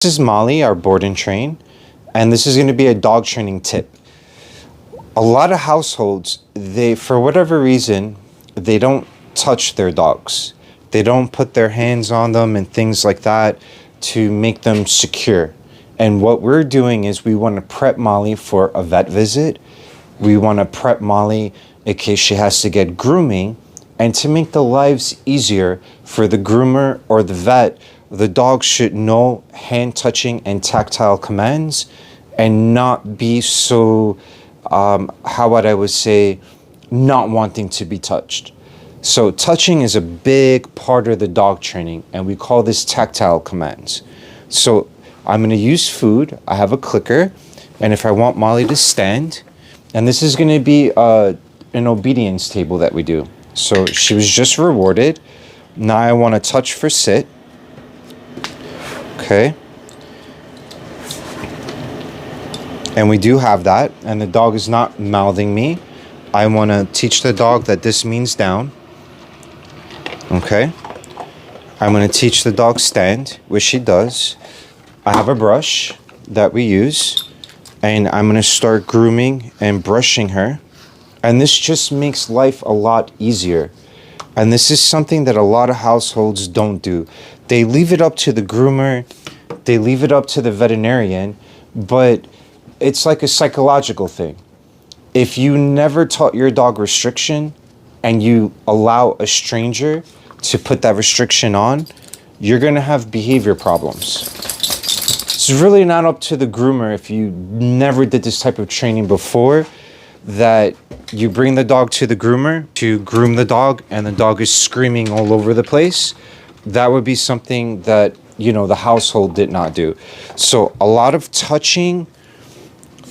This is Molly, our board and train, and this is going to be a dog training tip. A lot of households, for whatever reason, they don't touch their dogs. They don't put their hands on them and things like that to make them secure. And what we're doing is we want to prep Molly for a vet visit. We want to prep Molly in case she has to get grooming, and to make the lives easier for the groomer or the vet. The dog should know hand touching and tactile commands and not be so, how would I would say, not wanting to be touched. So touching is a big part of the dog training, and we call this tactile commands. So I'm going to use food. I have a clicker, and if I want Molly to stand, and this is going to be an obedience table that we do. So she was just rewarded. Now I want to touch for sit. Okay. And we do have that, and the dog is not mouthing me. I want to teach the dog that this means down. Okay. I'm going to teach the dog stand, which she does. I have a brush that we use, and I'm going to start grooming and brushing her. And this just makes life a lot easier. And this is something that a lot of households don't do. They leave it up to the groomer, they leave it up to the veterinarian, but it's like a psychological thing. If you never taught your dog restriction and you allow a stranger to put that restriction on, you're gonna have behavior problems. It's really not up to the groomer if you never did this type of training before, that you bring the dog to the groomer to groom the dog and the dog is screaming all over the place. That would be something that, you know, the household did not do. So a lot of touching,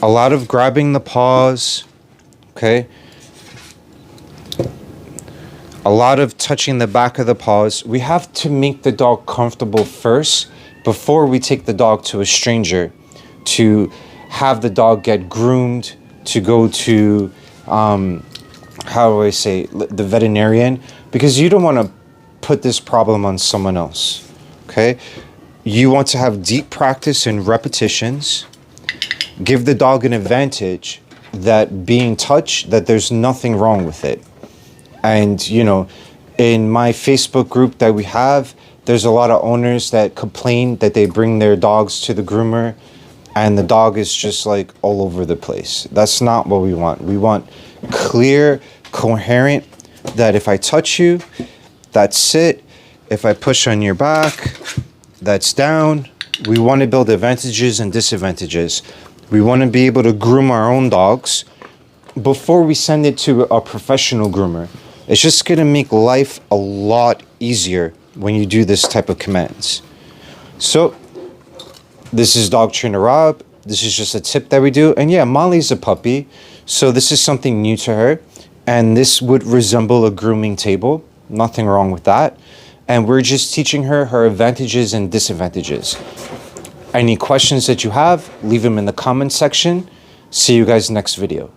a lot of grabbing the paws, okay? A lot of touching the back of the paws. We have to make the dog comfortable first before we take the dog to a stranger, to have the dog get groomed, to go to, how do I say, the veterinarian, because you don't want to put this problem on someone else, okay? You want to have deep practice and repetitions. Give the dog an advantage that being touched, that there's nothing wrong with it. And, you know, in my Facebook group that we have, there's a lot of owners that complain that they bring their dogs to the groomer and the dog is just like all over the place. That's not what we want. We want clear, coherent, that if I touch you, that's sit. If I push on your back, that's down. We want to build advantages and disadvantages. We want to be able to groom our own dogs before we send it to a professional groomer. It's just going to make life a lot easier when you do this type of commands. So this is Dog Trainer Rob. This is just a tip that we do. And yeah, Molly's a puppy, so this is something new to her. And this would resemble a grooming table. Nothing wrong with that. And we're just teaching her her advantages and disadvantages. Any questions that you have, leave them in the comment section. See you guys next video.